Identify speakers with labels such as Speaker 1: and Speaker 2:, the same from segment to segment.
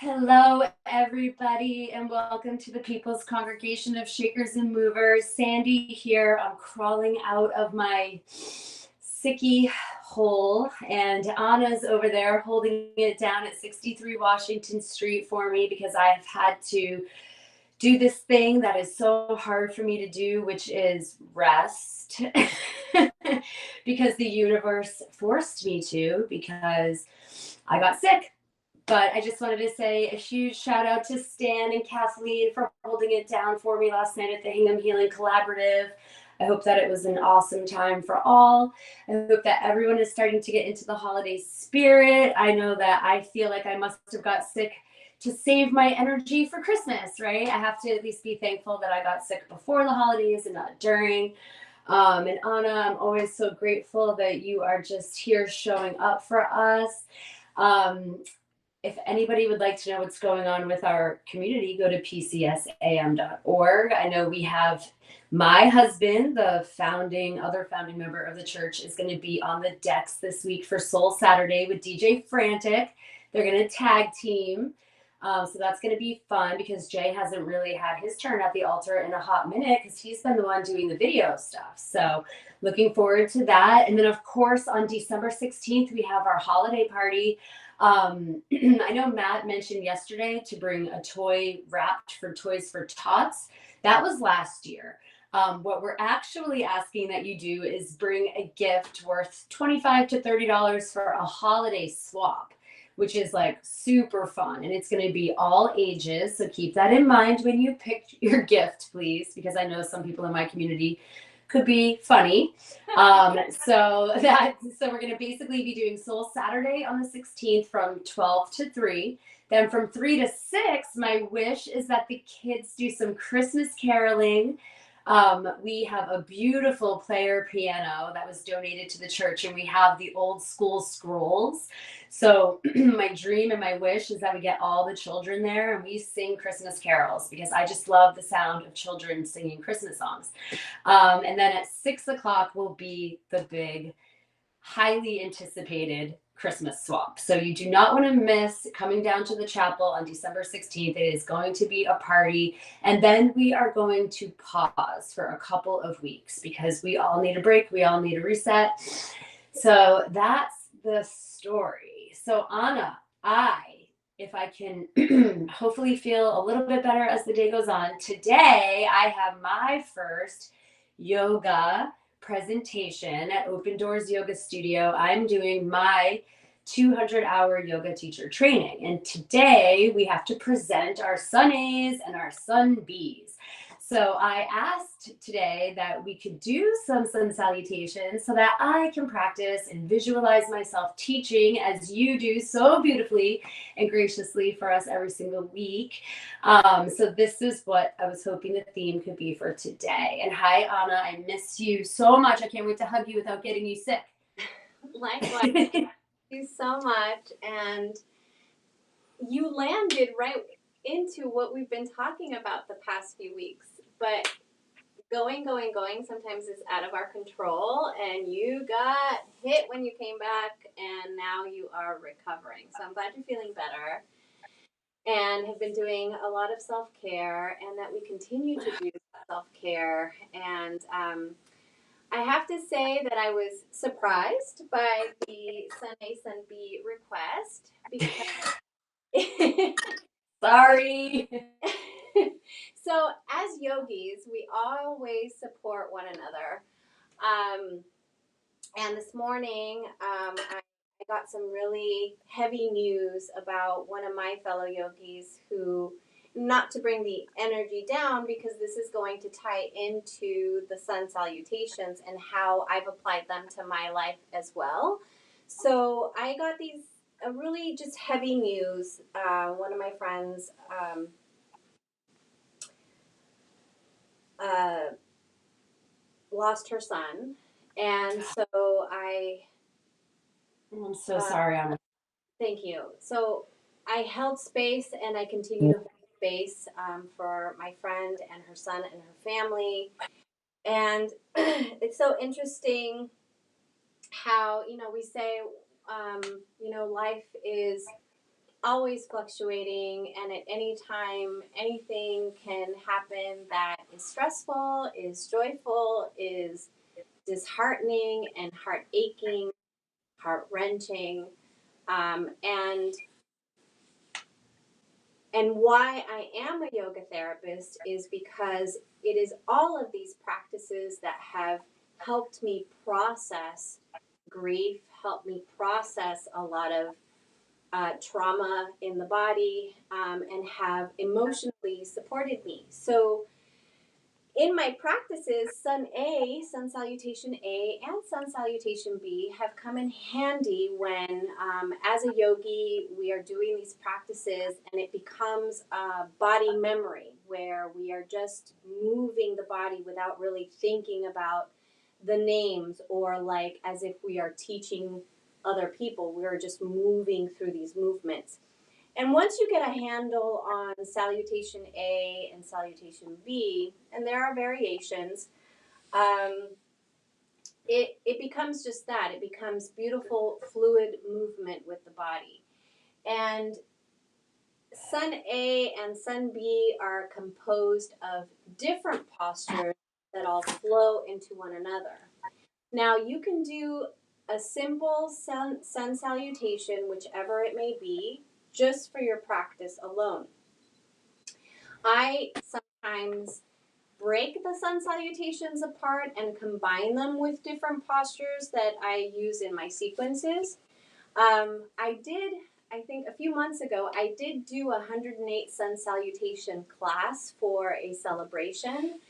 Speaker 1: Hello, everybody, and welcome to the People's Congregation of Shakers and Movers. Sandy here. I'm crawling out of my sicky hole, and Anna's over there holding it down at 63 Washington Street for me because I've had to do this thing that is so hard for me to do, which is rest. Because the universe forced me to, because I got sick. But I just wanted to say a huge shout out to Stan and Kathleen for holding it down for me last night at the Hingham Healing Collaborative. I hope that it was an awesome time for all. I hope that everyone is starting to get into the holiday spirit. I know that I feel like I must have got sick to save my energy for Christmas, right? I have to at least be thankful that I got sick before the holidays and not during. And Anna, I'm always so grateful that you are just here showing up for us. If anybody would like to know what's going on with our community, go to pcsam.org. I know we have my husband, the other founding member of the church, is going to be on the decks this week for Soul Saturday with DJ Frantic. They're going to tag team. So that's going to be fun because Jay hasn't really had his turn at the altar in a hot minute because he's been the one doing the video stuff. So looking forward to that. And then, of course, on December 16th, we have our holiday party. I know Matt mentioned yesterday to bring a toy wrapped for Toys for Tots. That was last year. What we're actually asking that you do is bring a gift worth $25 to $30 for a holiday swap, which is like super fun. And it's going to be all ages. So keep that in mind when you pick your gift, please, because I know some people in my community could be funny. So we're going to basically be doing Soul Saturday on the 16th from 12 to 3. Then from 3 to 6, my wish is that the kids do some Christmas caroling. We have a beautiful player piano that was donated to the church, and we have the old school scrolls. So my dream and my wish is that we get all the children there and we sing Christmas carols because I just love the sound of children singing Christmas songs. And then at 6 o'clock will be the big, highly anticipated Christmas swap. So you do not want to miss coming down to the chapel on December 16th. It is going to be a party. And then we are going to pause for a couple of weeks because we all need a break. We all need a reset. So that's the story. So Anna, if I can hopefully feel a little bit better as the day goes on, today I have my first yoga presentation at Open Doors Yoga Studio. I'm doing my 200-hour yoga teacher training. And today we have to present our Sun A's and our Sun B's. So I asked today that we could do some sun salutations so that I can practice and visualize myself teaching as you do so beautifully and graciously for us every single week. So this is what I was hoping the theme could be for today. And hi, Anna, I miss you so much. I can't wait to hug you without getting you sick.
Speaker 2: Likewise. Thank you so much. And you landed right into what we've been talking about the past few weeks. But going sometimes is out of our control. And you got hit when you came back, and now you are recovering. So I'm glad you're feeling better and have been doing a lot of self-care, and that we continue to do self-care. And I have to say that I was surprised by the Sun A, Sun B request because
Speaker 1: Sorry.
Speaker 2: So as yogis, we always support one another. And this morning, I got some really heavy news about one of my fellow yogis who, not to bring the energy down, because this is going to tie into the sun salutations and how I've applied them to my life as well. So I got these really just heavy news. One of my friends lost her son, and so
Speaker 1: I'm so sorry, Anna.
Speaker 2: Thank you. So I held space, and I continue to hold space for my friend and her son and her family. And it's so interesting how, we say, life is always fluctuating, and at any time, anything can happen that is stressful, is joyful, is disheartening and heart aching, heart wrenching. Um, and and why I am a yoga therapist is because it is all of these practices that have helped me process grief, helped me process a lot of trauma in the body, and have emotionally supported me. So in my practices, Sun A, Sun Salutation A, and Sun Salutation B have come in handy when, as a yogi, we are doing these practices and it becomes a body memory where we are just moving the body without really thinking about the names, or like as if we are teaching other people. We're just moving through these movements. And once you get a handle on Salutation A and Salutation B, and there are variations, um, it becomes just that. It becomes beautiful, fluid movement with the body. And Sun A and Sun B are composed of different postures that all flow into one another. Now, you can do a simple sun salutation, whichever it may be, just for your practice alone. I sometimes break the sun salutations apart and combine them with different postures that I use in my sequences. I think a few months ago, I did do a 108 sun salutation class for a celebration.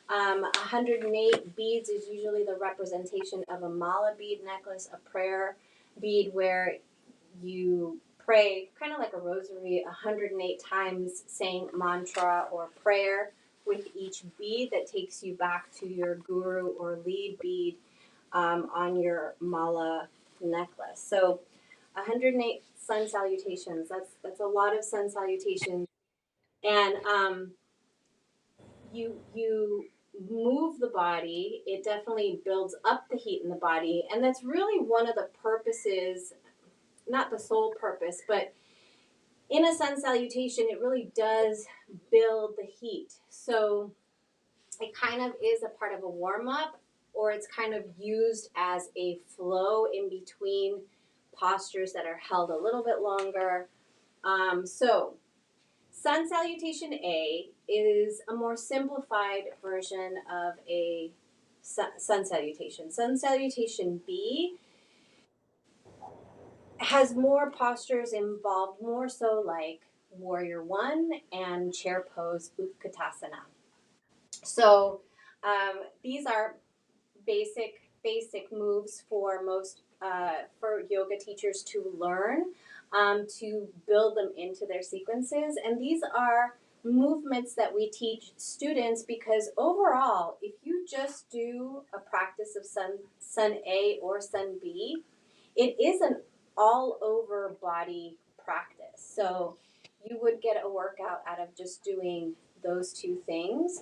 Speaker 2: 108 beads is usually the representation of a mala bead necklace, a prayer bead where you pray kind of like a rosary 108 times, saying mantra or prayer with each bead that takes you back to your guru or lead bead on your mala necklace. So 108 sun salutations. That's a lot of sun salutations, and you move the body. It definitely builds up the heat in the body, and that's really one of the purposes, not the sole purpose, but in a sun salutation, it really does build the heat. So it kind of is a part of a warm up, or it's kind of used as a flow in between postures that are held a little bit longer. So sun salutation A is a more simplified version of a sun salutation. Sun salutation B has more postures involved, more so like warrior one and chair pose utkatasana. So these are basic moves for most for yoga teachers to learn, to build them into their sequences. And these are movements that we teach students because overall, if you just do a practice of sun A or sun B, it is an all over body practice. So you would get a workout out of just doing those two things,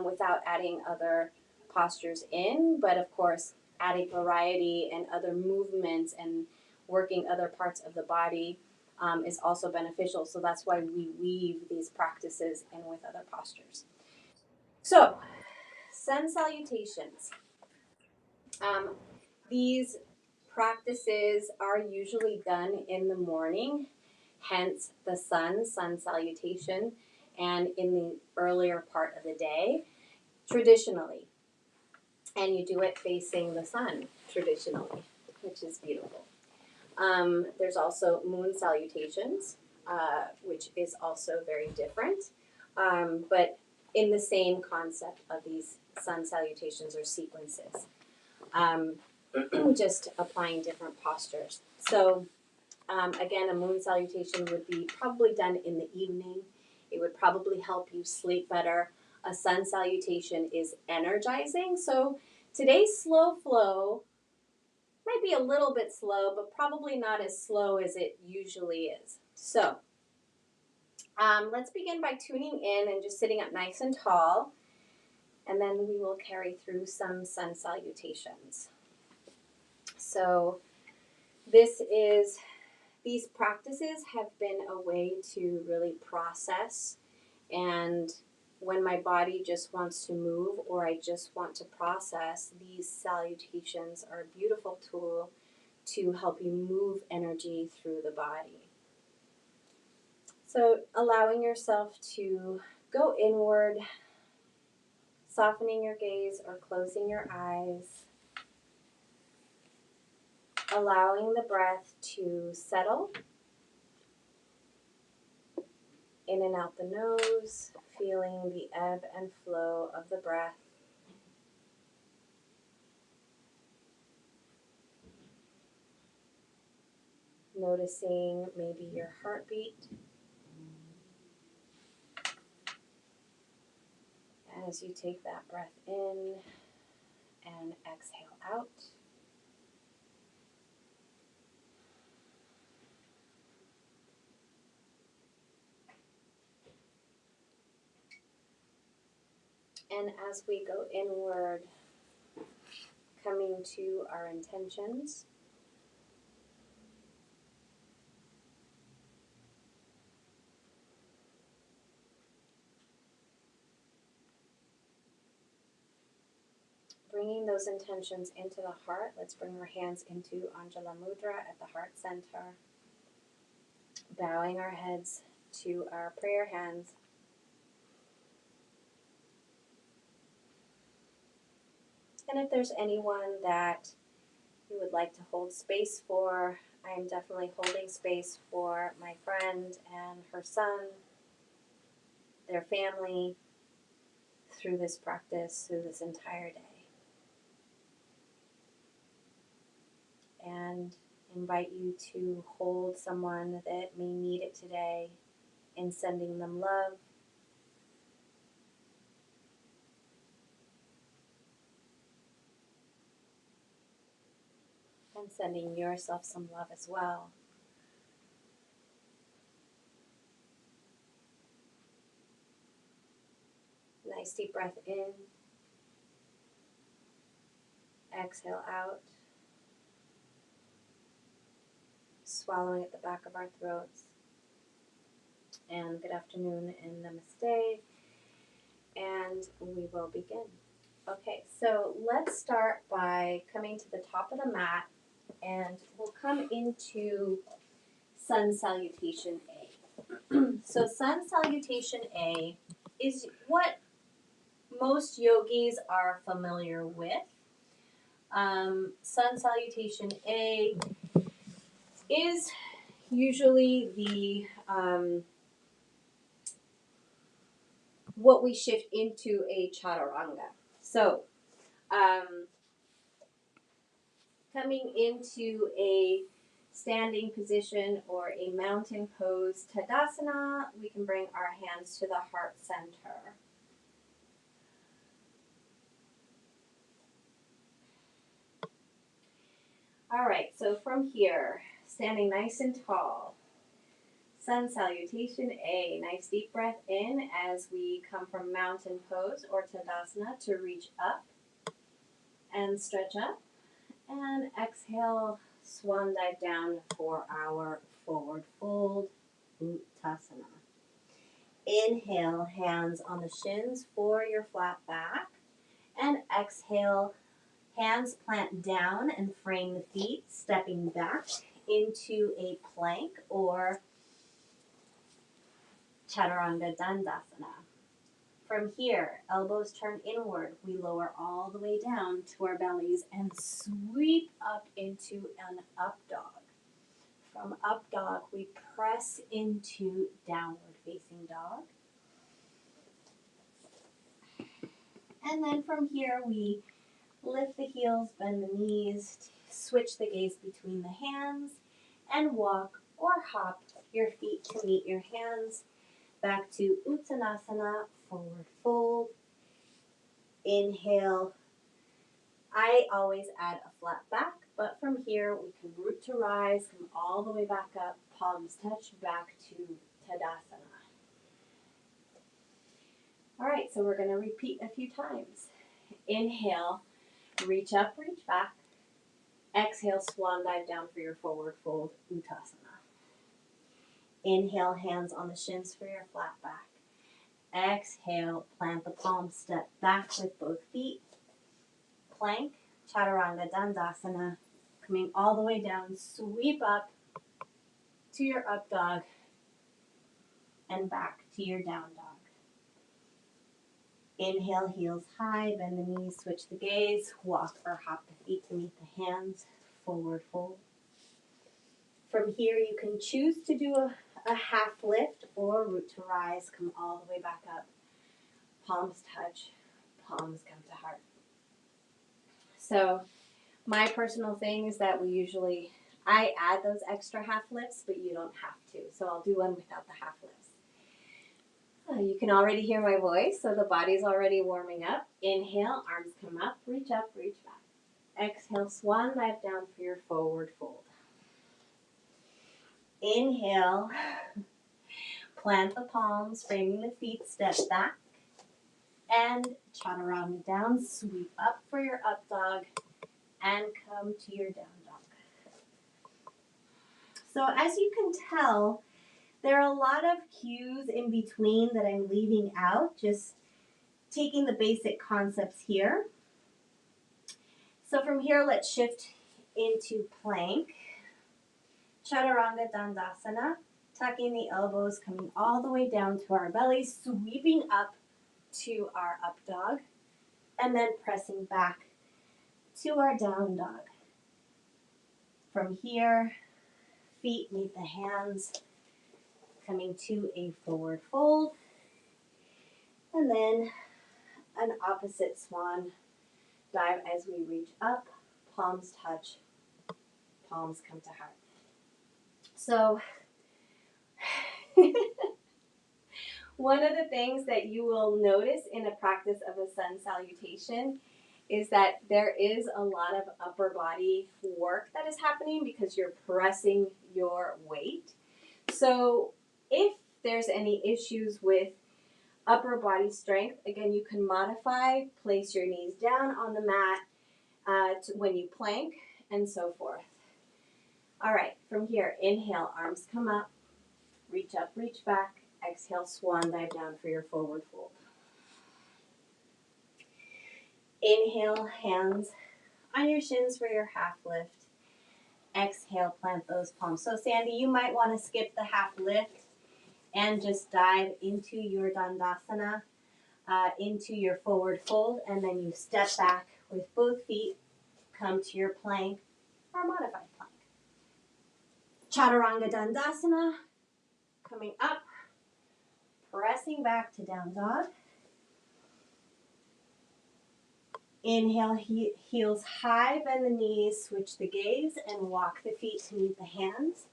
Speaker 2: without adding other postures in. But of course, adding variety and other movements and working other parts of the body is also beneficial. So that's why we weave these practices in with other postures. So, sun salutations. Um, these practices are usually done in the morning, hence the sun salutation, and in the earlier part of the day, traditionally. And you do it facing the sun, traditionally, which is beautiful. There's also moon salutations, which is also very different, but in the same concept of these sun salutations or sequences. Just applying different postures. So again, a moon salutation would be probably done in the evening. It would probably help you sleep better. A sun salutation is energizing. So today's slow flow might be a little bit slow, but probably not as slow as it usually is. So let's begin by tuning in and just sitting up nice and tall. And then we will carry through some sun salutations. So this is these practices have been a way to really process, and when my body just wants to move or I just want to process, these salutations are a beautiful tool to help you move energy through the body. So allowing yourself to go inward, softening your gaze or closing your eyes, allowing the breath to settle in and out the nose, feeling the ebb and flow of the breath. Noticing maybe your heartbeat as you take that breath in and exhale out. And as we go inward, coming to our intentions, bringing those intentions into the heart. Let's bring our hands into Anjala Mudra at the heart center, bowing our heads to our prayer hands. And if there's anyone that you would like to hold space for, I am definitely holding space for my friend and her son, their family, through this practice, through this entire day. And invite you to hold someone that may need it today in sending them love. And sending yourself some love as well. Nice deep breath in. Exhale out. Swallowing at the back of our throats. And good afternoon and namaste. And we will begin. Okay, so let's start by coming to the top of the mat, and we'll come into Sun Salutation A. So Sun Salutation A is what most yogis are familiar with. Sun Salutation A is usually the what we shift into a chaturanga. So, coming into a standing position or a mountain pose, Tadasana, we can bring our hands to the heart center. All right, so from here, standing nice and tall, Sun Salutation A. Nice deep breath in as we come from mountain pose or Tadasana to reach up and stretch up. And exhale, swan dive down for our forward fold, Uttasana. Inhale, hands on the shins for your flat back. And exhale, hands plant down and frame the feet, stepping back into a plank or Chaturanga Dandasana. From here, elbows turn inward. We lower all the way down to our bellies and sweep up into an up dog. From up dog, we press into downward facing dog. And then from here, we lift the heels, bend the knees, switch the gaze between the hands, and walk or hop your feet to meet your hands. Back to Uttanasana, forward fold. Inhale. I always add a flat back, but from here we can root to rise, come all the way back up, palms touch, back to Tadasana. All right, so we're going to repeat a few times. Inhale, reach up, reach back. Exhale, swan dive down for your forward fold, Uttasana.
Speaker 3: Inhale, hands on the shins for your flat back. Exhale, plant the palms, step back with both feet. Plank, chaturanga dandasana. Coming all the way down, sweep up to your up dog and back to your down dog. Inhale, heels high, bend the knees, switch the gaze, walk or hop the feet to meet the hands, forward fold. From here, you can choose to do a half lift or root to rise, come all the way back up. Palms touch, palms come to heart. So my personal thing is that I add those extra half lifts, but you don't have to. So I'll do one without the half lifts. You can already hear my voice, so the body's already warming up. Inhale, arms come up, reach back. Exhale, swan dive down for your forward fold. Inhale, plant the palms, framing the feet, step back. And chaturanga down, sweep up for your up dog, and come to your down dog. So as you can tell, there are a lot of cues in between that I'm leaving out, just taking the basic concepts here. So from here, let's shift into plank. Chaturanga dandasana, tucking the elbows, coming all the way down to our belly, sweeping up to our up dog, and then pressing back to our down dog. From here, feet meet the hands, coming to a forward fold, and then an opposite swan dive as we reach up, palms touch, palms come to heart. So, one of the things that you will notice in a practice of a sun salutation is that there is a lot of upper body work that is happening because you're pressing your weight. So if there's any issues with upper body strength, again, you can modify, place your knees down on the mat when you plank, and so forth. All right, from here, inhale, arms come up, reach up, reach back. Exhale, swan dive down for your forward fold. Inhale, hands on your shins for your half lift. Exhale, plant those palms. So Sandy, you might want to skip the half lift and just dive into your dandasana, into your forward fold, and then you step back with both feet, come to your plank or modified plank. Chaturanga dandasana, coming up, pressing back to down dog. Inhale, heels high, bend the knees, switch the gaze, and walk the feet to meet the hands.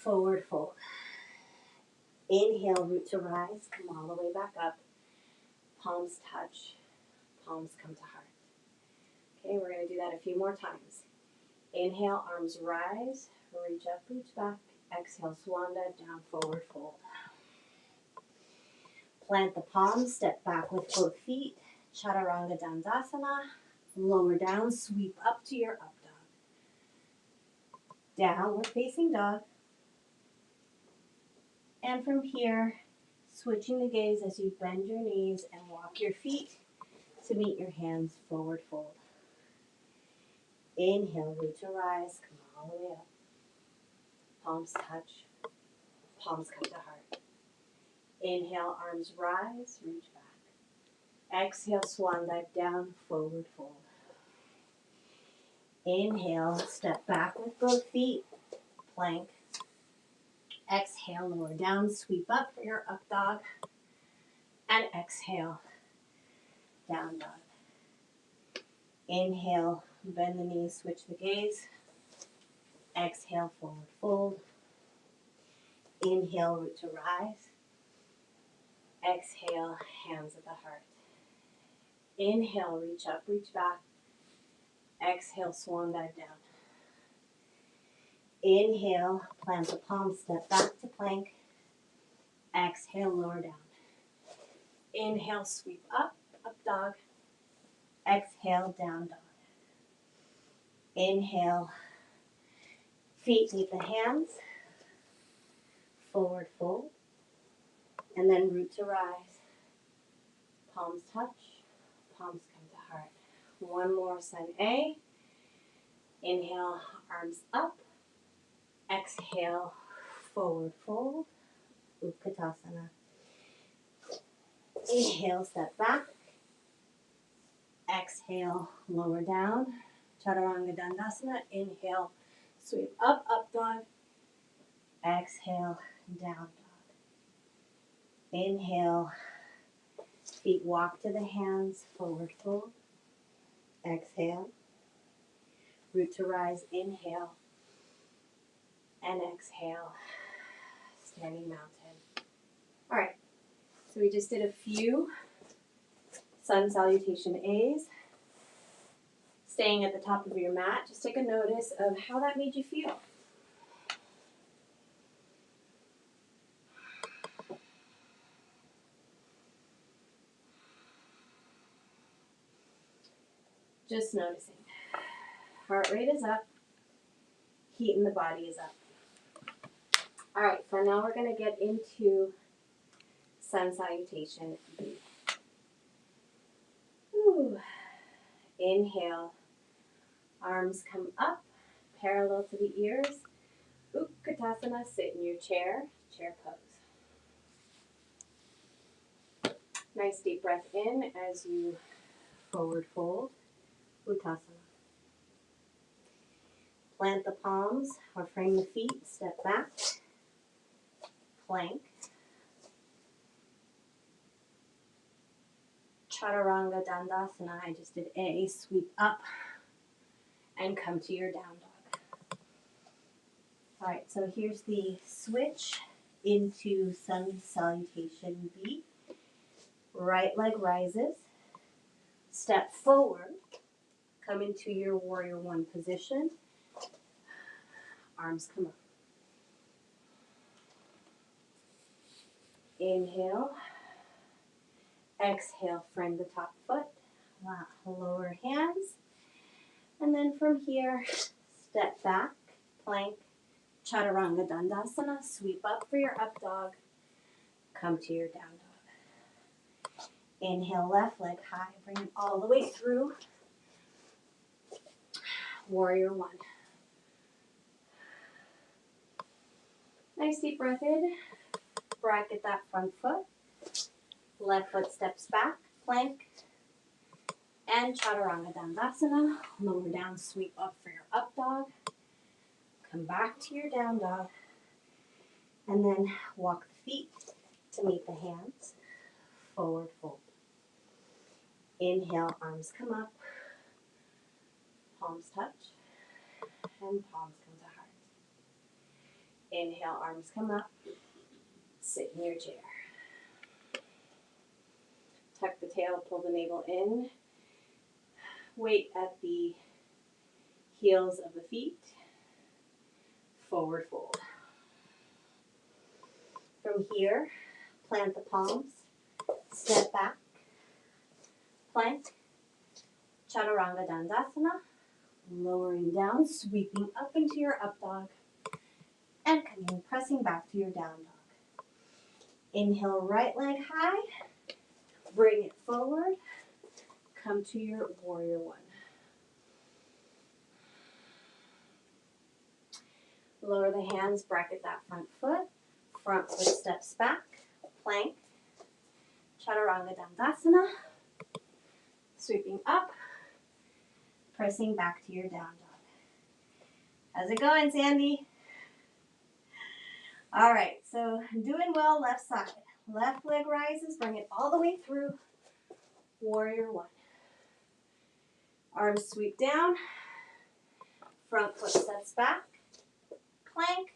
Speaker 3: Forward fold. Inhale, root to rise, come all the way back up. Palms touch, palms come to heart. Okay, we're going to do that a few more times. Inhale, arms rise, reach up, reach back. Exhale, swan dive down, forward fold. Plant the palms, step back with both feet. Chaturanga dandasana, lower down, sweep up to your up dog. Downward facing dog. And from here, switching the gaze as you bend your knees and walk your feet to meet your hands, forward fold. Inhale, root to rise, come all the way up. Palms touch, palms come to heart. Inhale, arms rise, reach back. Exhale, swan dive down, forward fold. Inhale, step back with both feet, plank. Exhale, lower down, sweep up for your up dog. And exhale, down dog. Inhale, bend the knees, switch the gaze. Exhale, forward fold. Inhale, root to rise. Exhale, hands at the heart. Inhale, reach up, reach back. Exhale, swan dive down. Inhale, plant the palms, step back to plank. Exhale, lower down. Inhale, sweep up, up dog. Exhale, down dog. Inhale, feet meet the hands. forward fold, and then root to rise. Palms touch, palms come to heart. One more, sun A. Inhale, arms up. Exhale, forward fold, Utkatasana. Inhale, step back. Exhale, lower down, Chaturanga Dandasana. Inhale, sweep up, up dog. Exhale, down dog. Inhale, feet walk to the hands, forward fold. Exhale, root to rise, inhale, and exhale, standing mountain. All right, so we just did a few sun salutation A's. Staying at the top of your mat, just take a notice of how that made you feel. Just noticing. Heart rate is up. Heat in the body is up. All right, so now we're going to get into sun salutation B. Ooh. Inhale. Arms come up, parallel to the ears. Utkatasana, sit in your chair, chair pose. Nice deep breath in as you forward fold, Uttasana. Plant the palms or frame the feet, step back, plank. Chaturanga Dandasana, I just did A, sweep up and come to your down dog. All right, so here's the switch into sun salutation B. Right leg rises, step forward, come into your warrior one position, arms come up. Inhale, exhale, frame the top foot, lower hands, and then from here, step back, plank, Chaturanga Dandasana, sweep up for your up dog, come to your down dog. Inhale, left leg high, bring it all the way through, warrior one. Nice deep breath in, bracket that front foot, left foot steps back, plank, and Chaturanga Dandasana, lower down, sweep up for your up dog, come back to your down dog, and then walk the feet to meet the hands, forward fold. Inhale, arms come up, palms touch, and palms come to heart. Inhale, arms come up, sit in your chair. Tuck the tail, pull the navel in, weight at the heels of the feet, forward fold. From here, plant the palms, step back, plank, Chaturanga Dandasana, lowering down, sweeping up into your up dog, and coming, pressing back to your down dog. Inhale, right leg high, bring it forward, come to your warrior one. Lower the hands, bracket that front foot steps back, plank, Chaturanga Dandasana, sweeping up, pressing back to your down dog. How's it going, Sandy? All right, so doing well left side. Left leg rises, bring it all the way through, warrior one. Arms sweep down, front foot steps back, plank,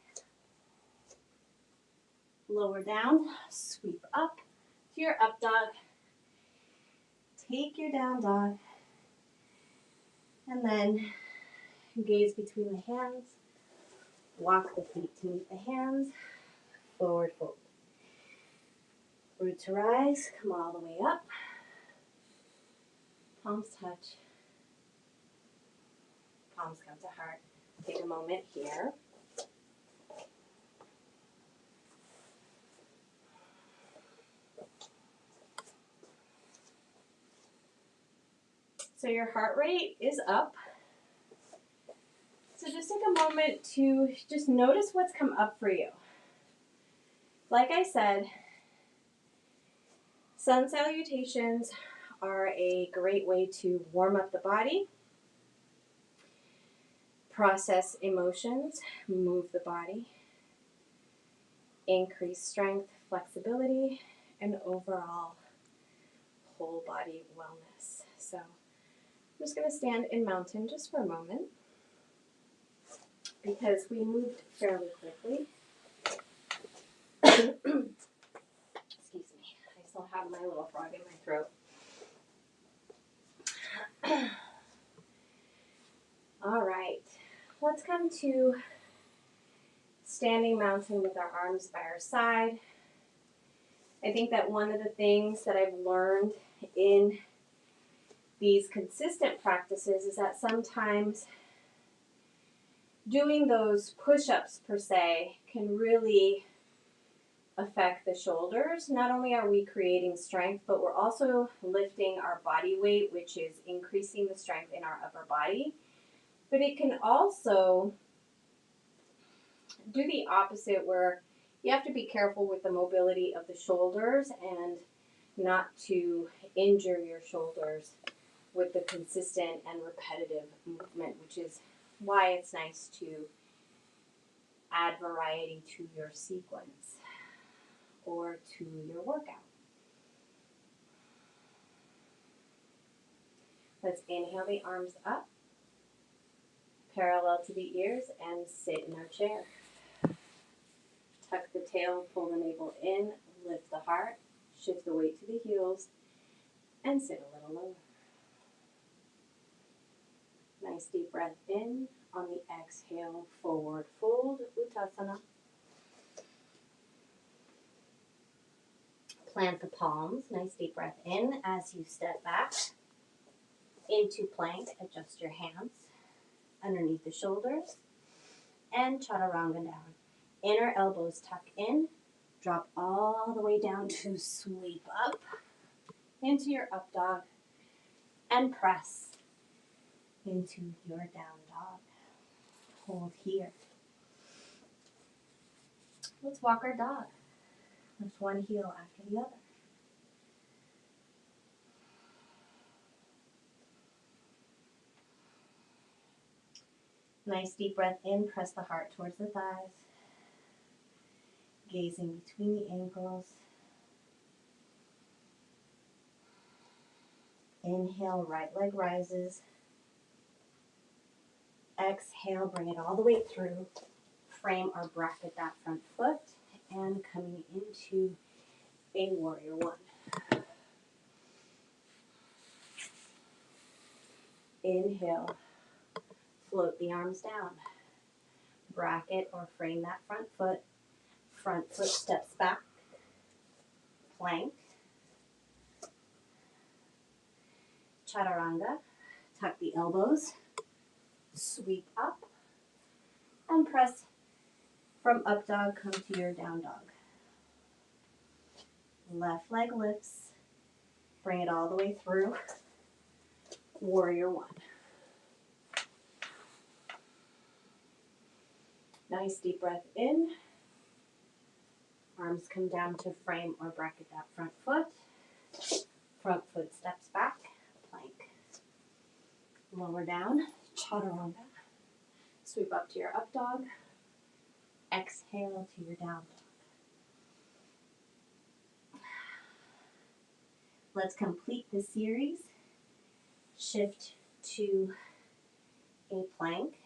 Speaker 3: lower down, sweep up to your up dog, take your down dog, and then gaze between the hands, walk the feet to meet the hands, forward fold. Root to rise, come all the way up, palms touch, palms come to heart. Take a moment here. So your heart rate is up. So just take a moment to just notice what's come up for you. Like I said, sun salutations are a great way to warm up the body, process emotions, move the body, increase strength, flexibility, and overall whole body wellness. So I'm just going to stand in mountain just for a moment because we moved fairly quickly. Excuse me, I still have my little frog in my throat. All right, let's come to standing mountain with our arms by our side. I think that one of the things that I've learned in these consistent practices is that sometimes doing those push-ups per se can really affect the shoulders. Not only are we creating strength, but we're also lifting our body weight, which is increasing the strength in our upper body. But it can also do the opposite, where you have to be careful with the mobility of the shoulders and not to injure your shoulders with the consistent and repetitive movement, which is why it's nice to add variety to your sequence or to your workout. Let's inhale the arms up, parallel to the ears, and sit in our chair. Tuck the tail, pull the navel in, lift the heart, shift the weight to the heels, and sit a little lower. Nice deep breath in. On the exhale, forward fold, Uttasana. Plant the palms. Nice deep breath in as you step back into plank. Adjust your hands underneath the shoulders and chaturanga down. Inner elbows tuck in. Drop all the way down to sweep up into your up dog and press into your down dog. Hold here. Let's walk our dog. Lift one heel after the other. Nice deep breath in, press the heart towards the thighs. Gazing between the ankles. Inhale, right leg rises. Exhale, bring it all the way through. Frame or bracket that front foot and coming into a warrior one. Inhale, float the arms down. Bracket or frame that front foot. Front foot steps back. Plank. Chaturanga. Tuck the elbows. Sweep up. And press from up dog, come to your down dog. Left leg lifts. Bring it all the way through. Warrior one. Nice deep breath in. Arms come down to frame or bracket that front foot. Front foot steps back. Plank. Lower down. Chaturanga. Sweep up to your up dog. Exhale to your down dog. Let's complete this series. Shift to a plank.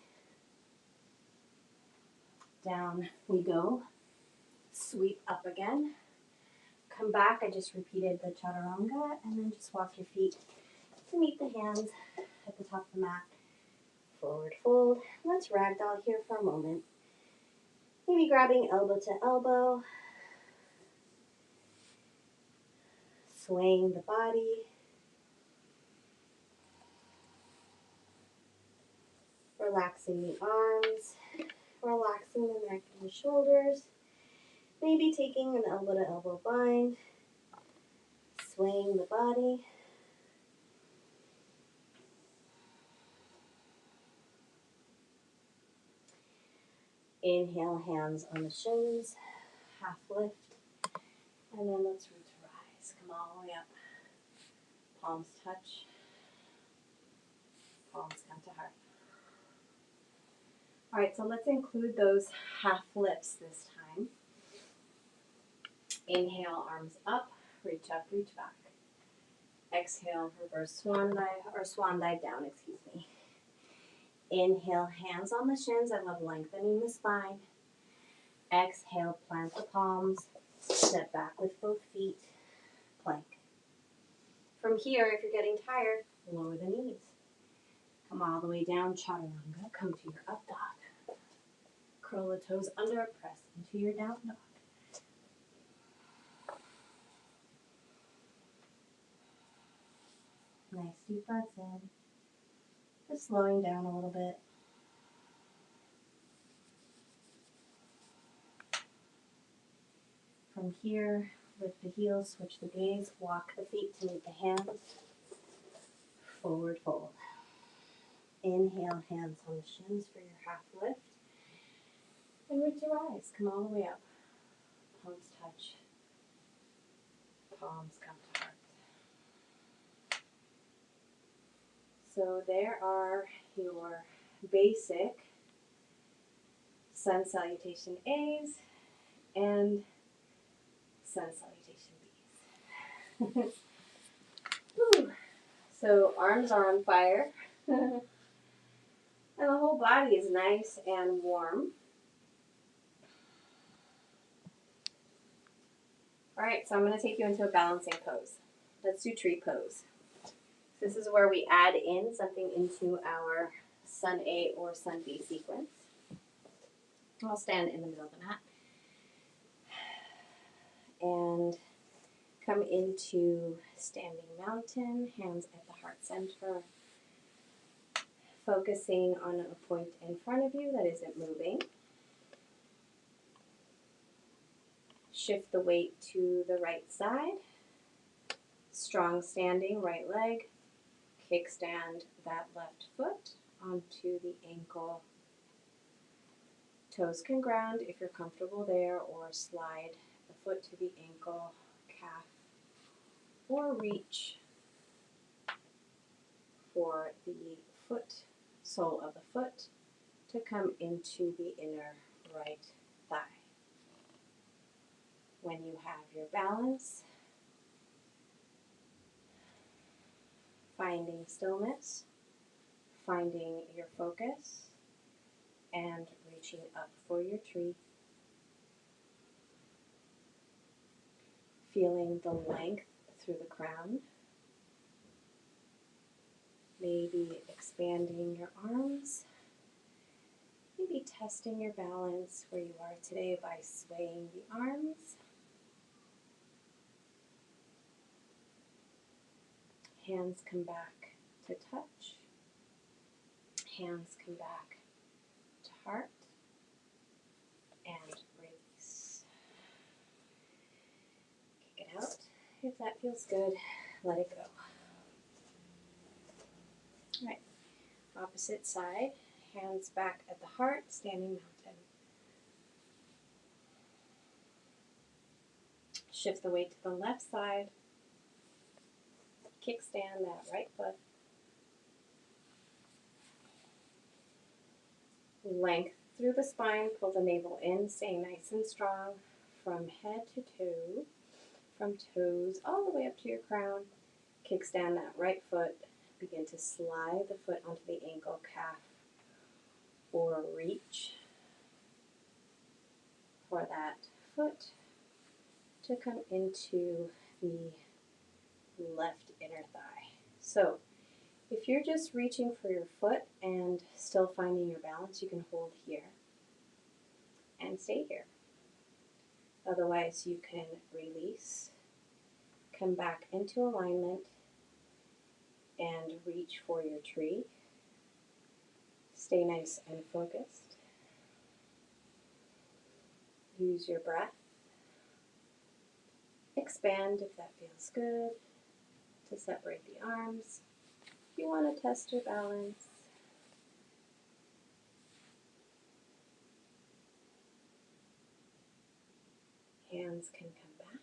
Speaker 3: Down we go. Sweep up again. Come back. I just repeated the chaturanga, and then just walk your feet to meet the hands at the top of the mat. Forward fold. Let's ragdoll here for a moment. Maybe grabbing elbow to elbow. Swaying the body. Relaxing the arms. Relaxing the neck and the shoulders. Maybe taking an elbow to elbow bind. Swaying the body. Inhale, hands on the shins, half lift, and then let's root to rise. Come all the way up. Palms touch, palms come to heart. All right, so let's include those half lifts this time. Inhale, arms up, reach up, reach back. Exhale, reverse swan dive, or swan dive down, excuse me. Inhale, hands on the shins. I love lengthening the spine. Exhale, plant the palms, step back with both feet, plank. From here, if you're getting tired, lower the knees. Come all the way down, chaturanga, come to your up dog. Curl the toes under, press into your down dog. Nice deep breaths in. Just slowing down a little bit. From here, lift the heels, switch the gaze, walk the feet to meet the hands. Forward fold. Inhale, hands on the shins for your half lift. And root to rise. Come all the way up. Palms touch. Palms come to heart. So there are your basic sun salutation A's and sun salutation B's. Whew. So arms are on fire. And the whole body is nice and warm. All right, so I'm going to take you into a balancing pose. Let's do tree pose. This is where we add in something into our sun A or sun B sequence. I'll stand in the middle of the mat. And come into standing mountain, hands at the heart center. Focusing on a point in front of you that isn't moving. Shift the weight to the right side. Strong standing, right leg. Kickstand that left foot onto the ankle. Toes can ground if you're comfortable there, or slide the foot to the ankle, calf, or reach for the foot, sole of the foot, to come into the inner right thigh. When you have your balance, finding stillness, finding your focus, and reaching up for your tree. Feeling the length through the crown. Maybe expanding your arms. Maybe testing your balance where you are today by swaying the arms. Hands come back to touch. Hands come back to heart. And release. Kick it out. If that feels good, let it go. All right. Opposite side. Hands back at the heart, standing mountain. Shift the weight to the left side. Kickstand that right foot. Length through the spine, pull the navel in, staying nice and strong from head to toe, from toes all the way up to your crown. Kickstand that right foot. Begin to slide the foot onto the ankle, calf, or reach for that foot to come into the left inner thigh. So if you're just reaching for your foot and still finding your balance, you can hold here and stay here. Otherwise, you can release, come back into alignment, and reach for your tree. Stay nice and focused. Use your breath. Expand if that feels good, to separate the arms. If you want to test your balance,
Speaker 2: hands can come back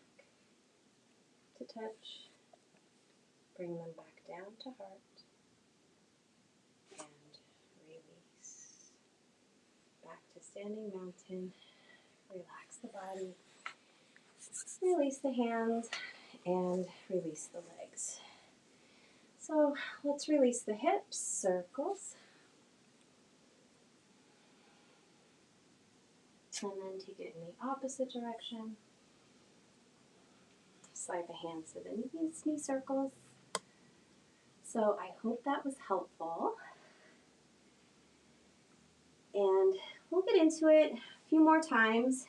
Speaker 2: to touch. Bring them back down to heart. And release. Back to standing mountain. Relax the body. Release the hands and release the legs. So let's release the hips, circles. And then take it in the opposite direction. Slide the hands to the knees, knee circles. So I hope that was helpful. And we'll get into it a few more times,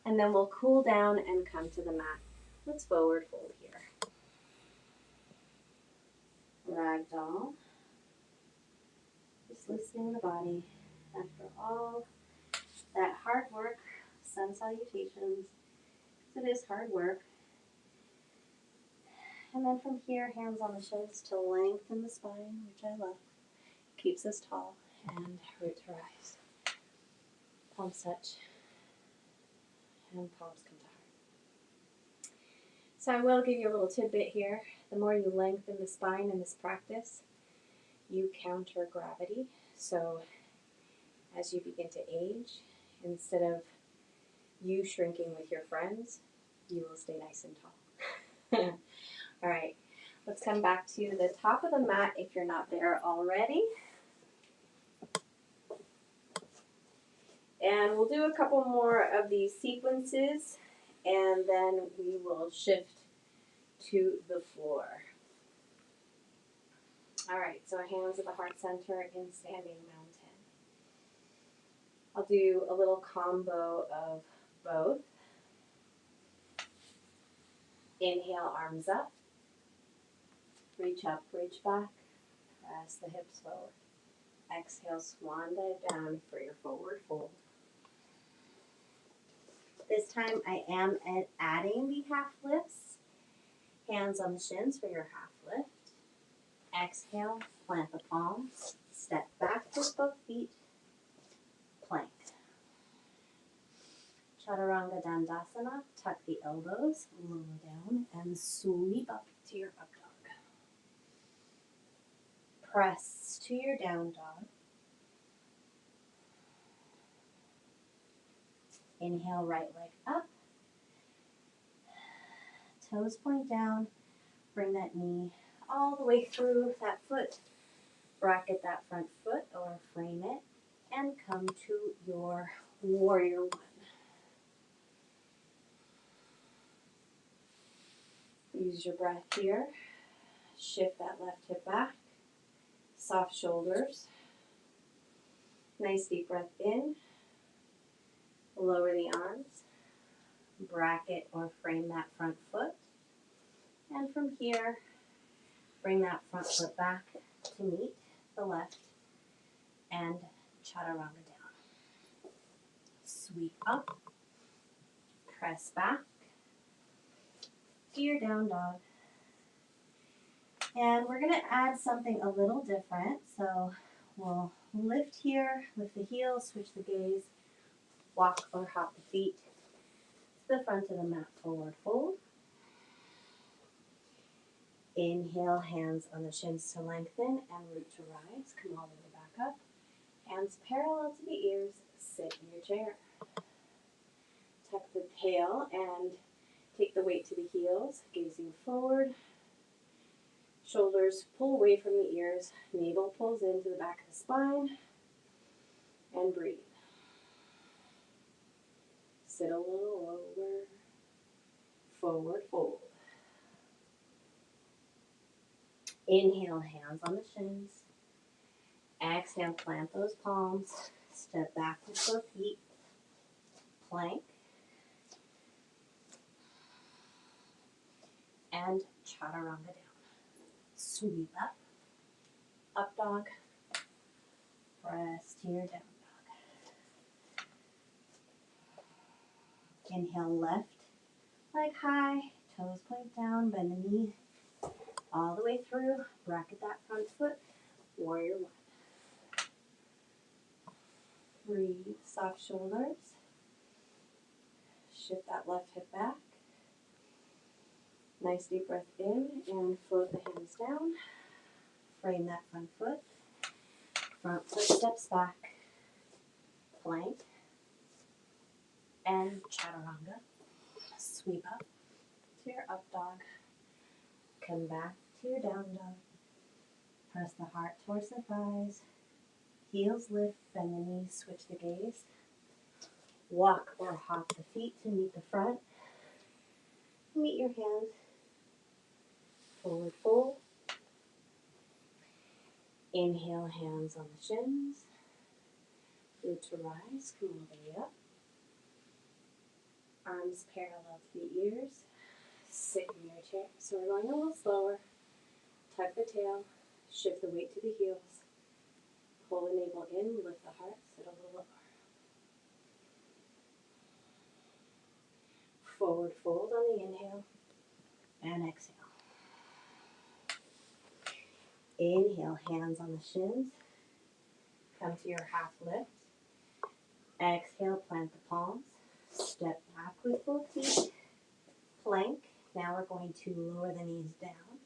Speaker 2: and then we'll cool down and come to the mat. Let's forward fold here. Ragdoll. Just loosening the body after all that hard work. Sun salutations. It is hard work. And then from here, hands on the shins to lengthen the spine, which I love. Keeps us tall. And root to rise. Palms touch. And palms come to heart. So I will give you a little tidbit here. The more you lengthen the spine in this practice, you counter gravity. So as you begin to age, instead of you shrinking with your friends, you will stay nice and tall. All right, let's come back to the top of the mat if you're not there already. And we'll do a couple more of these sequences, and then we will shift to the floor. All right, so hands at the heart center in standing mountain. I'll do a little combo of both. Inhale, arms up. Reach up, reach back. Press the hips forward. Exhale, swan dive down for your forward fold. This time I am adding the half lifts. Hands on the shins for your half lift. Exhale, plant the palms. Step back with both feet. Plank. Chaturanga Dandasana. Tuck the elbows, lower down, and sweep up to your up dog. Press to your down dog. Inhale, right leg up. Toes point down. Bring that knee all the way through that foot. Bracket that front foot or frame it. And come to your warrior one. Use your breath here. Shift that left hip back. Soft shoulders. Nice deep breath in. Lower the arms. Bracket or frame that front foot. And from here, bring that front foot back to meet the left and chaturanga down. Sweep up. Press back. To your down dog. And we're going to add something a little different. So we'll lift here, lift the heels, switch the gaze, walk or hop the feet to the front of the mat, forward fold. Inhale, hands on the shins to lengthen and root to rise. Come all the way back up. Hands parallel to the ears, sit in your chair. Tuck the tail and take the weight to the heels, gazing forward. Shoulders pull away from the ears, navel pulls into the back of the spine, and breathe. Sit a little lower, forward fold. Inhale, hands on the shins. Exhale, plant those palms. Step back with both feet. Plank. And chaturanga down. Sweep up. Up dog. Press to your down dog. Inhale, left leg high. Toes point down. Bend the knee all the way through. Bracket that front foot. Warrior one. Breathe. Soft shoulders.
Speaker 3: shift that left hip back. Nice deep breath in and float the hands down. Frame that front foot. Front foot steps back. Plank. And chaturanga. Sweep up to your up dog. Come back to your down dog. Press the heart towards the thighs. Heels lift, bend the knees, switch the gaze. Walk or hop the feet to meet the front. Meet your hands. Forward fold. Inhale, hands on the shins. Root to rise, come all the way up. Arms parallel to the ears. Sit in your chair. So we're going a little slower. Tuck the tail. Shift the weight to the heels. Pull the navel in, lift the heart, sit a little lower. Forward fold on the inhale and exhale. Inhale, hands on the shins. Come to your half lift. Exhale, plant the palms. Step back with both feet. Plank. Now we're going to lower the knees down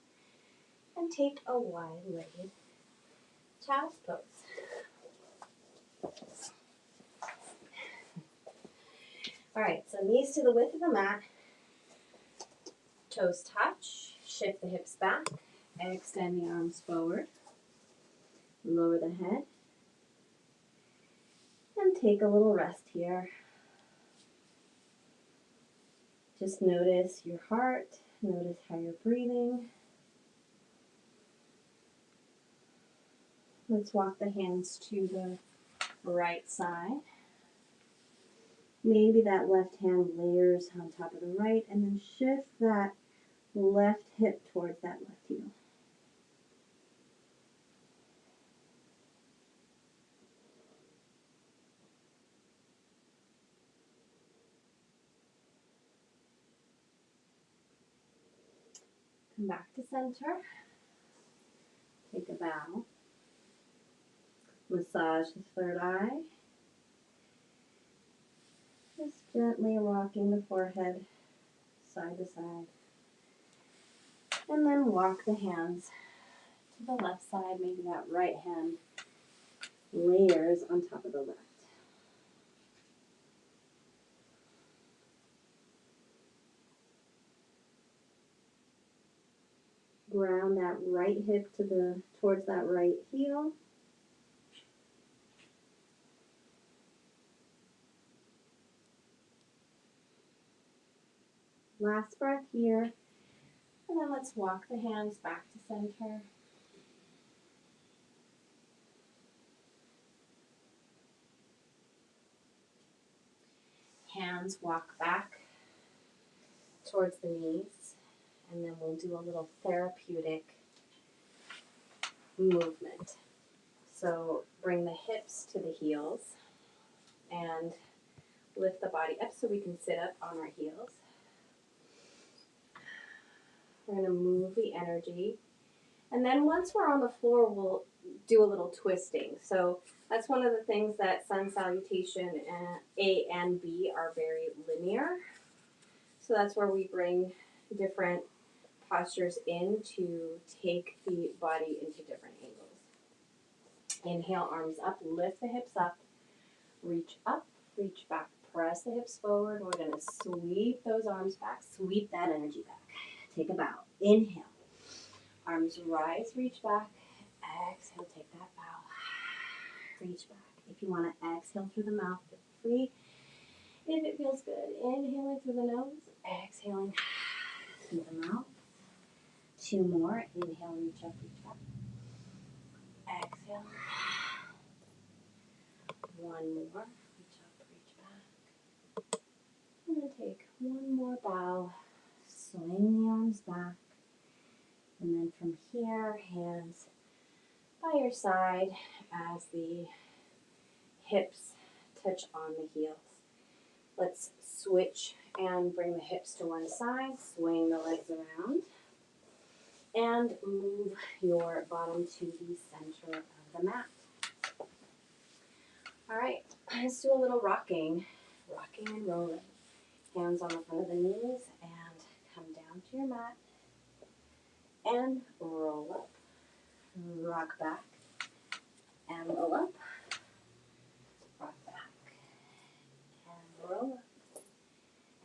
Speaker 3: and take a wide-legged child's pose. All right, so knees to the width of the mat. Toes touch. Shift the hips back. Extend the arms forward. Lower the head. And take a little rest here. Just notice your heart. Notice how you're breathing. Let's walk the hands to the right side. Maybe that left hand layers on top of the right, and then shift that left hip towards that left heel. Come back to center. Take a bow. Massage the third eye. Just gently rocking the forehead side to side. And then walk the hands to the left side. Maybe that right hand layers on top of the left. Ground that right hip towards that right heel. Last breath here. And then let's walk the hands back to center. Hands walk back towards the knees. And then we'll do a little therapeutic movement. So bring the hips to the heels and lift the body up so we can sit up on our heels. We're going to move the energy. And then once we're on the floor, we'll do a little twisting. So that's one of the things that Sun Salutation A and B are very linear. So that's where we bring different postures in to take the body into different angles. Inhale, arms up, lift the hips up, reach back, press the hips forward. We're going to sweep those arms back, sweep that energy back. Take a bow. Inhale. Arms rise, reach back. Exhale, take that bow. Reach back. If you want to exhale through the mouth, feel free. If it feels good, inhaling through the nose, exhaling through the mouth. 2 more. Inhale, reach up, reach back. Exhale. 1 more. Reach up, reach back. And then take 1 more bow. Swing the arms back. And then from here, hands by your side as the hips touch on the heels. Let's switch and bring the hips to one side, swing the legs around, and move your bottom to the center of the mat. All right, let's do a little rocking and rolling. Hands on the front of the knees and come down to your mat and roll up. Rock back and roll up. Rock back and roll up.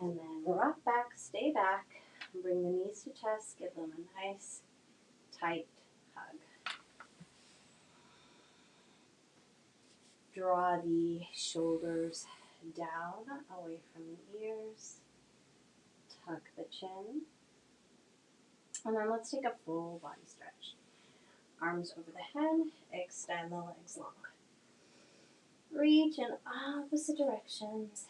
Speaker 3: And then rock back, stay back. Bring the knees to chest. Give them a nice, tight hug. Draw the shoulders down, away from the ears. Tuck the chin. And then let's take a full body stretch. Arms over the head, extend the legs long. Reach in opposite directions.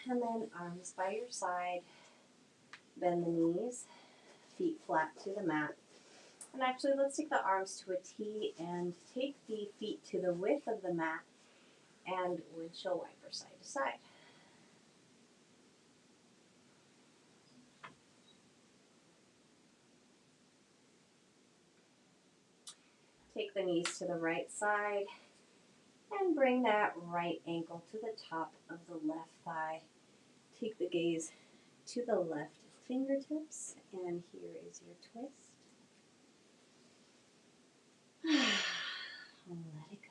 Speaker 3: And then arms by your side. Bend the knees, feet flat to the mat. And actually, let's take the arms to a T and take the feet to the width of the mat and windshield wiper side to side. Take the knees to the right side and bring that right ankle to the top of the left thigh. Take the gaze to the left fingertips, and here is your twist. Let it go.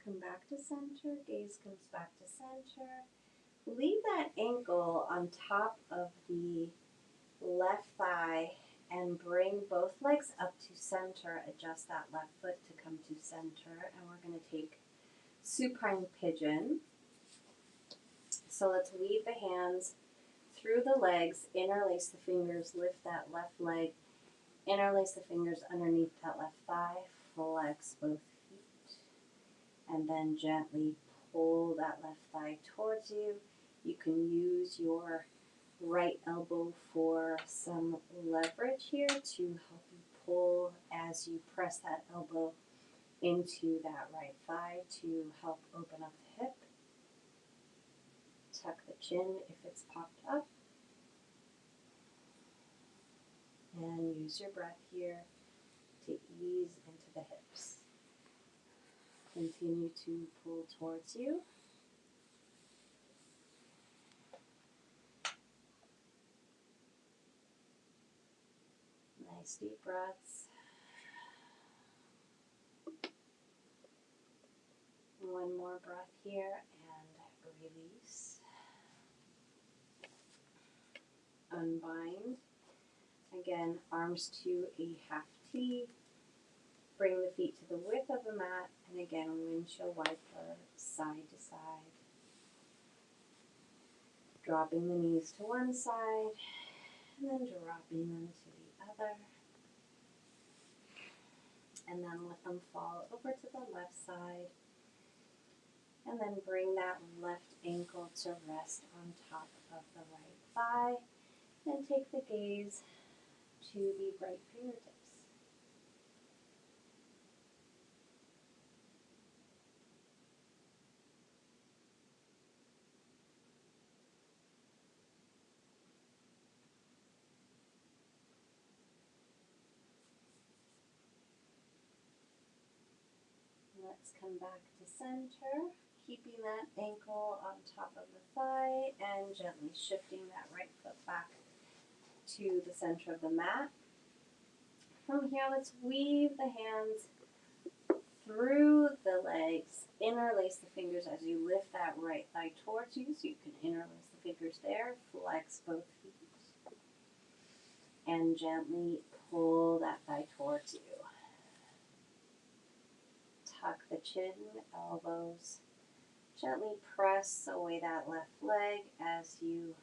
Speaker 3: Come back to center, gaze comes back to center. Leave that ankle on top of the left thigh and bring both legs up to center. Adjust that left foot to come to center. And we're going to take supine pigeon. So let's weave the hands through the legs, interlace the fingers, lift that left leg, interlace the fingers underneath that left thigh, flex both feet, and then gently pull that left thigh towards you. You can use your right elbow for some leverage here to help you pull as you press that elbow into that right thigh to help open up the hip. Tuck the chin if it's popped up. And use your breath here to ease into the hips. Continue to pull towards you. Nice deep breaths. One more breath here and release. Unbind. Again, arms to a half T. Bring the feet to the width of the mat. And again, windshield wiper side to side. Dropping the knees to one side and then dropping them to the other. And then let them fall over to the left side. And then bring that left ankle to rest on top of the right thigh. And take the gaze to the right fingertips. Let's come back to center, keeping that ankle on top of the thigh and gently shifting that right foot back to the center of the mat. From here, let's weave the hands through the legs, interlace the fingers as you lift that right thigh towards you, so you can interlace the fingers there, flex both feet, and gently pull that thigh towards you. Tuck the chin, elbows. Gently press away that left leg as you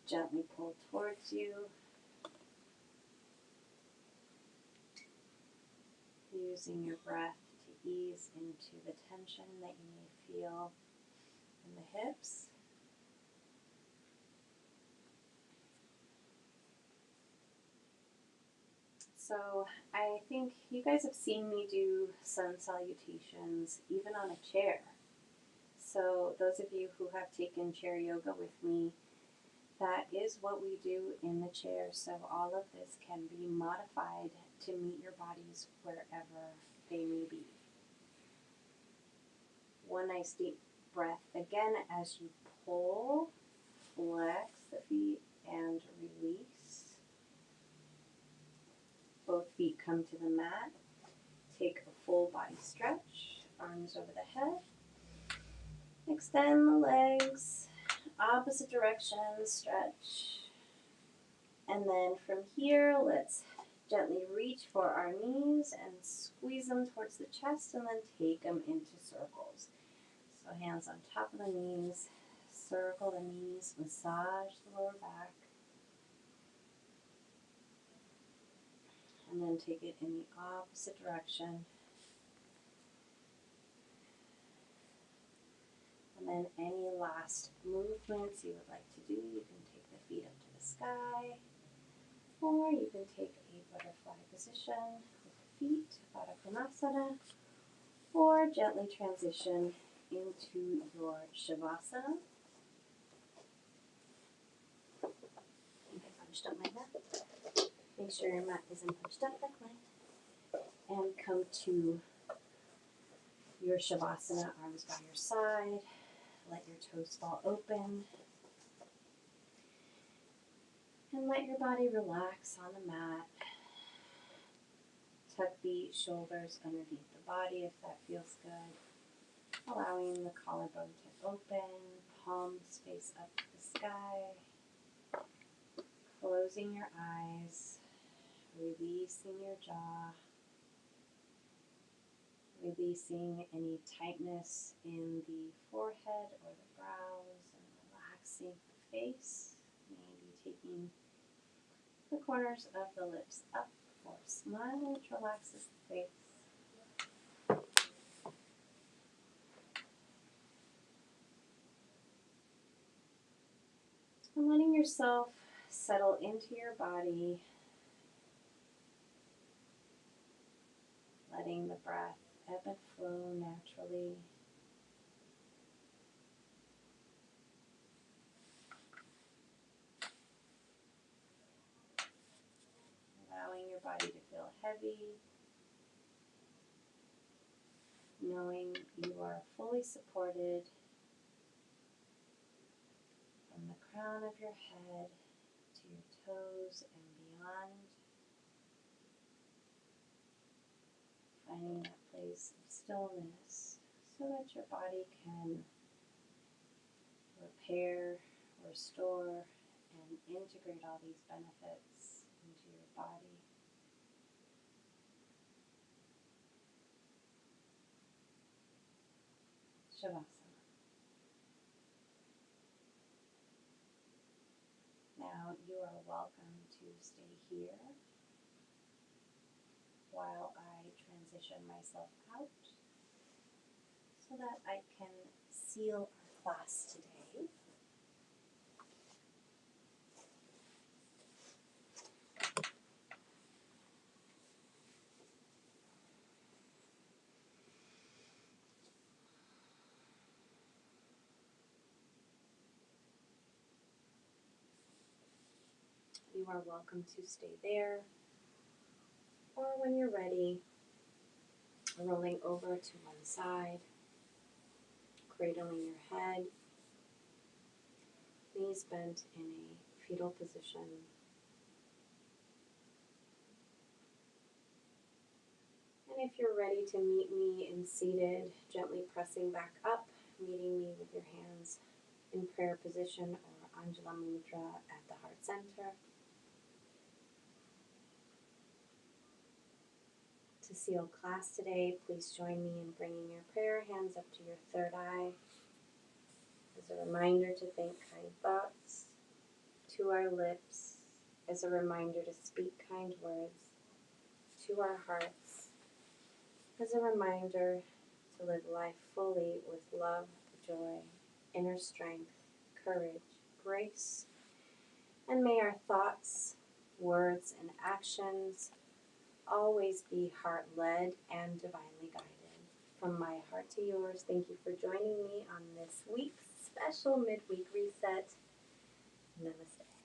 Speaker 3: gently pull towards you. Using your breath to ease into the tension that you may feel in the hips. So I think you guys have seen me do sun salutations even on a chair. So those of you who have taken chair yoga with me that is what we do in the chair. So all of this can be modified to meet your bodies wherever they may be. One nice deep breath again as you pull, flex the feet, and release. Both feet come to the mat. Take a full body stretch, arms over the head. Extend the legs, opposite direction, stretch. And then from here, let's gently reach for our knees and squeeze them towards the chest and then take them into circles. So hands on top of the knees, circle the knees, massage the lower back. And then take it in the opposite direction. And then any last movements you would like to do, you can take the feet up to the sky, or you can take a butterfly position with the feet, Baddha Konasana, or gently transition into your Shavasana. I think I punched up my mat. Make sure your mat isn't punched up like mine. And come to your Shavasana, arms by your side. Let your toes fall open. And let your body relax on the mat. Tuck the shoulders underneath the body if that feels good. Allowing the collarbone to open, palms face up to the sky. Closing your eyes, releasing your jaw. Releasing any tightness in the forehead or the brows and relaxing the face. Maybe taking the corners of the lips up for a smile, which relaxes the face. And letting yourself settle into your body. Letting the breath ebb and flow naturally. Allowing your body to feel heavy. Knowing you are fully supported from the crown of your head to your toes and beyond. Finding that place of stillness so that your body can repair, restore, and integrate all these benefits into your body. Shavasana. Now you are welcome to stay here while I transition myself out so that I can seal our class today. You are welcome to stay there, or when you're ready, rolling over to one side, cradling your head, knees bent in a fetal position. And if you're ready to meet me in seated, gently pressing back up, meeting me with your hands in prayer position or Anjala Mudra at the heart center. To seal class today, please join me in bringing your prayer hands up to your third eye as a reminder to think kind thoughts to our lips, as a reminder to speak kind words to our hearts, as a reminder to live life fully with love, joy, inner strength, courage, grace, and may our thoughts, words, and actions always be heart-led and divinely guided. From my heart to yours, thank you for joining me on this week's special midweek reset. Namaste.